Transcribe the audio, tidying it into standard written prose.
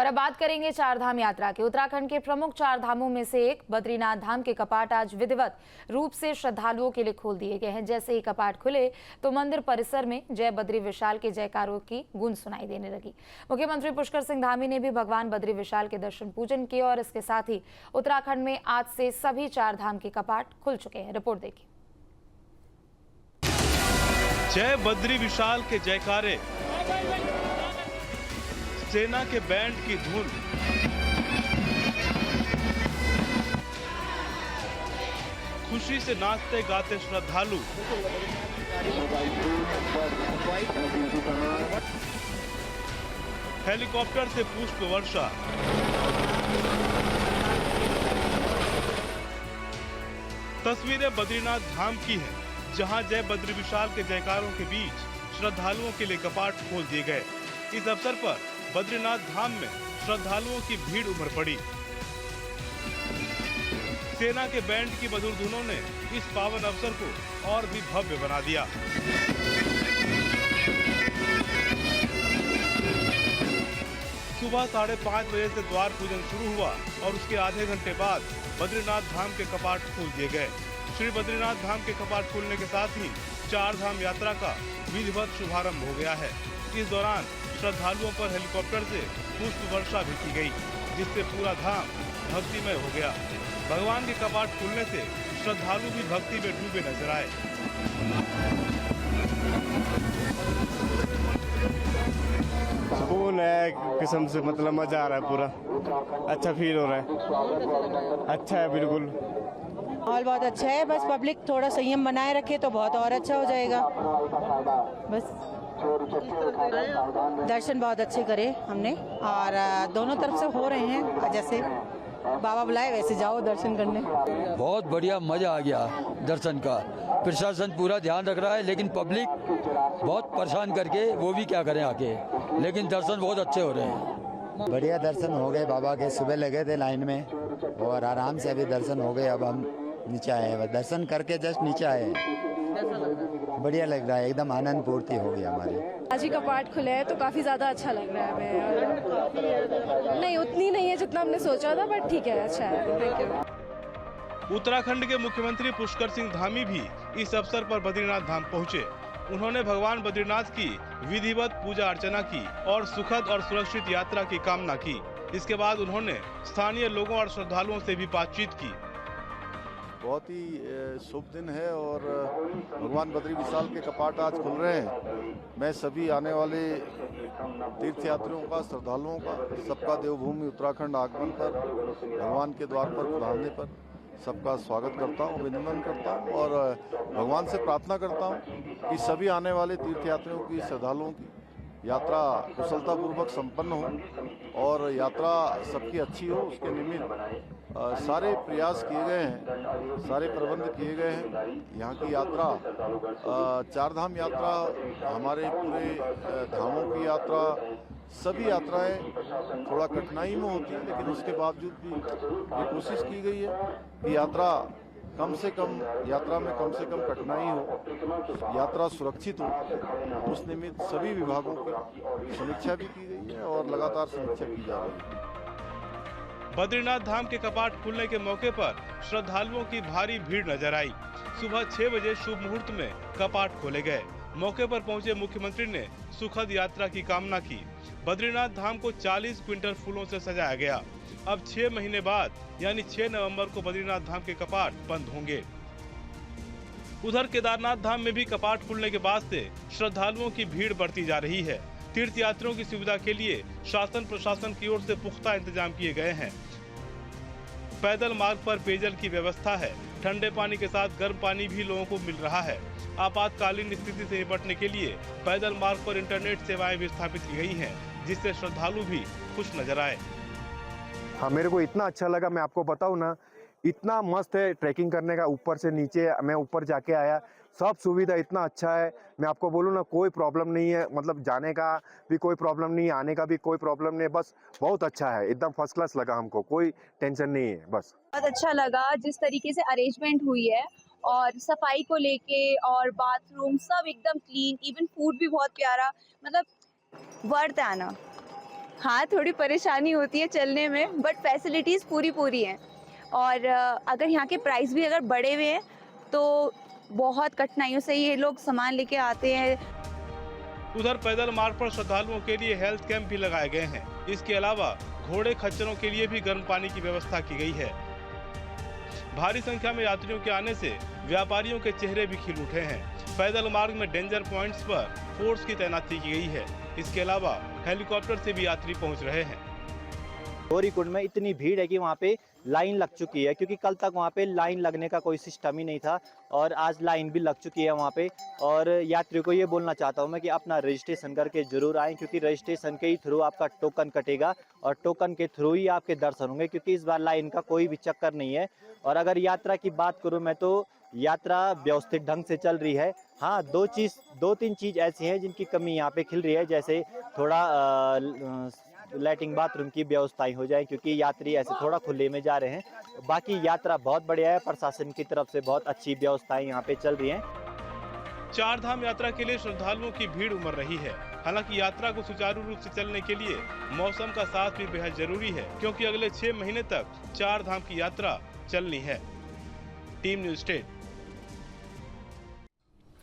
और अब बात करेंगे चार धाम यात्रा की। उत्तराखंड के प्रमुख चार धामों में से एक बद्रीनाथ धाम के कपाट आज विधिवत रूप से श्रद्धालुओं के लिए खोल दिए गए हैं। जैसे ही कपाट खुले तो मंदिर परिसर में जय बद्री विशाल के जयकारों की गूंज सुनाई देने लगी। मुख्यमंत्री पुष्कर सिंह धामी ने भी भगवान बद्री विशाल के दर्शन पूजन किए और इसके साथ ही उत्तराखंड में आज से सभी चार धाम के कपाट खुल चुके हैं। रिपोर्ट देखिए। जय बद्री विशाल के जयकारे, सेना के बैंड की धुन, खुशी से नाचते गाते श्रद्धालु, हेलीकॉप्टर से पुष्प वर्षा, तस्वीरें बद्रीनाथ धाम की हैं, जहां जय बद्री विशाल के जयकारों के बीच श्रद्धालुओं के लिए कपाट खोल दिए गए। इस अवसर पर बद्रीनाथ धाम में श्रद्धालुओं की भीड़ उमड़ पड़ी। सेना के बैंड की मधुर धुनों ने इस पावन अवसर को और भी भव्य बना दिया। सुबह 5:30 बजे से द्वार पूजन शुरू हुआ और उसके आधे घंटे बाद बद्रीनाथ धाम के कपाट खोल दिए गए। श्री बद्रीनाथ धाम के कपाट खुलने के साथ ही चार धाम यात्रा का विधिवत शुभारंभ हो गया है। इस दौरान श्रद्धालुओं पर हेलीकॉप्टर से पुष्प वर्षा भी की गई, जिससे पूरा धाम भक्तिमय हो गया। भगवान के कपाट खुलने से श्रद्धालु भी भक्ति में डूबे नजर आए। सुकून है एक किस्म से, मतलब मजा आ रहा है, पूरा अच्छा फील हो रहा है। अच्छा है, बिल्कुल माहौल बहुत अच्छा है। बस पब्लिक थोड़ा संयम बनाए रखे तो बहुत और अच्छा हो जाएगा। बस दर्शन बहुत अच्छे करे हमने और दोनों तरफ से हो रहे हैं। जैसे बाबा बुलाए वैसे जाओ दर्शन करने। बहुत बढ़िया, मजा आ गया दर्शन का। प्रशासन पूरा ध्यान रख रहा है, लेकिन पब्लिक बहुत परेशान करके वो भी क्या करें आके, लेकिन दर्शन बहुत अच्छे हो रहे हैं। बढ़िया दर्शन हो गए बाबा के। सुबह लगे थे लाइन में और आराम से अभी दर्शन हो गए। अब हम नीचे आए हैं, दर्शन करके जस्ट नीचे आए हैं। बढ़िया लग रहा है, एकदम आनंद पूर्ति हो गई हमारी। आज ही कपाट खुले हैं तो काफी ज्यादा अच्छा लग रहा है हमें। नहीं उतनी नहीं है जितना हमने सोचा था, बट ठीक है, अच्छा है। Thank you. उत्तराखंड के मुख्यमंत्री पुष्कर सिंह धामी भी इस अवसर पर बद्रीनाथ धाम पहुंचे। उन्होंने भगवान बद्रीनाथ की विधिवत पूजा अर्चना की और सुखद और सुरक्षित यात्रा की कामना की। इसके बाद उन्होंने स्थानीय लोगों और श्रद्धालुओं से भी बातचीत की। बहुत ही शुभ दिन है और भगवान बद्री विशाल के कपाट आज खुल रहे हैं। मैं सभी आने वाले तीर्थयात्रियों का, श्रद्धालुओं का, सबका देवभूमि उत्तराखंड आगमन पर, भगवान के द्वार पर खुदाने पर सबका स्वागत करता हूँ, अभिनंदन करता हूँ और भगवान से प्रार्थना करता हूँ कि सभी आने वाले तीर्थयात्रियों की, श्रद्धालुओं की यात्रा कुशलतापूर्वक संपन्न हो और यात्रा सबकी अच्छी हो। उसके निमित्त सारे प्रयास किए गए हैं, सारे प्रबंध किए गए हैं। यहाँ की यात्रा, चार धाम यात्रा, हमारे पूरे धामों की यात्रा, सभी यात्राएं थोड़ा कठिनाई में होती है, लेकिन उसके बावजूद भी ये कोशिश की गई है कि यात्रा कम से कम कठिनाई हो, यात्रा सुरक्षित हो। उस निमित्त सभी विभागों की समीक्षा भी की गई है और लगातार समीक्षा की जा रही है। बद्रीनाथ धाम के कपाट खुलने के मौके पर श्रद्धालुओं की भारी भीड़ नजर आई। सुबह 6 बजे शुभ मुहूर्त में कपाट खोले गए। मौके पर पहुंचे मुख्यमंत्री ने सुखद यात्रा की कामना की। बद्रीनाथ धाम को 40 क्विंटल फूलों से सजाया गया। अब 6 महीने बाद यानी 6 नवंबर को बद्रीनाथ धाम के कपाट बंद होंगे। उधर केदारनाथ धाम में भी कपाट खुलने के बाद से श्रद्धालुओं की भीड़ बढ़ती जा रही है। तीर्थयात्रियों की सुविधा के लिए शासन प्रशासन की ओर से पुख्ता इंतजाम किए गए हैं। पैदल मार्ग पर पेयजल की व्यवस्था है। ठंडे पानी के साथ गर्म पानी भी लोगों को मिल रहा है। आपातकालीन स्थिति से निपटने के लिए पैदल मार्ग पर इंटरनेट सेवाएं भी स्थापित की गई हैं, जिससे श्रद्धालु भी खुश नजर आए। हाँ, मेरे को इतना अच्छा लगा, मैं आपको बताऊँ ना, इतना मस्त है ट्रैकिंग करने का। ऊपर से नीचे मैं ऊपर जाके आया, सब सुविधा इतना अच्छा है। मैं आपको बोलूँ ना, कोई प्रॉब्लम नहीं है, मतलब जाने का भी कोई प्रॉब्लम नहीं है, आने का भी कोई प्रॉब्लम नहीं है। बस बहुत अच्छा है, एकदम फर्स्ट क्लास लगा हमको, कोई टेंशन नहीं है। बस बहुत अच्छा लगा जिस तरीके से अरेंजमेंट हुई है और सफाई को लेके और बाथरूम सब एकदम क्लीन, इवन फूड भी बहुत प्यारा, मतलब वर्थ आना। हाँ, थोड़ी परेशानी होती है चलने में, बट फैसिलिटीज़ पूरी हैं। और अगर यहाँ के प्राइस भी अगर बढ़े हुए हैं तो बहुत कठिनाइयों से ये लोग सामान लेके आते हैं। उधर पैदल मार्ग पर श्रद्धालुओं के लिए हेल्थ कैंप भी लगाए गए हैं। इसके अलावा घोड़े खच्चरों के लिए भी गर्म पानी की व्यवस्था की गई है। भारी संख्या में यात्रियों के आने से व्यापारियों के चेहरे भी खिल उठे हैं। पैदल मार्ग में डेंजर पॉइंट्स पर फोर्स की तैनाती की गई है। इसके अलावा हेलीकॉप्टर से भी यात्री पहुंच रहे हैं। गौरीकुंड में इतनी भीड़ है कि वहाँ पे लाइन लग चुकी है, क्योंकि कल तक वहाँ पे लाइन लगने का कोई सिस्टम ही नहीं था और आज लाइन भी लग चुकी है वहाँ पे। और यात्रियों को ये बोलना चाहता हूँ मैं कि अपना रजिस्ट्रेशन करके जरूर आएँ, क्योंकि रजिस्ट्रेशन के ही थ्रू आपका टोकन कटेगा और टोकन के थ्रू ही आपके दर्शन होंगे, क्योंकि इस बार लाइन का कोई भी चक्कर नहीं है। और अगर यात्रा की बात करूँ मैं तो यात्रा व्यवस्थित ढंग से चल रही है। हाँ, दो तीन चीज़ ऐसी हैं जिनकी कमी यहाँ पे खिल रही है, जैसे थोड़ा लैट्रिन बाथरूम की व्यवस्थाएं हो जाए, क्योंकि यात्री ऐसे थोड़ा खुले में जा रहे हैं। बाकी यात्रा बहुत बढ़िया है, प्रशासन की तरफ से बहुत अच्छी व्यवस्थाएं यहाँ पे चल रही हैं। चार धाम यात्रा के लिए श्रद्धालुओं की भीड़ उमड़ रही है। हालांकि यात्रा को सुचारू रूप से चलने के लिए मौसम का साथ भी बेहद जरूरी है, क्योंकि अगले 6 महीने तक चार धाम की यात्रा चलनी है। Team news state.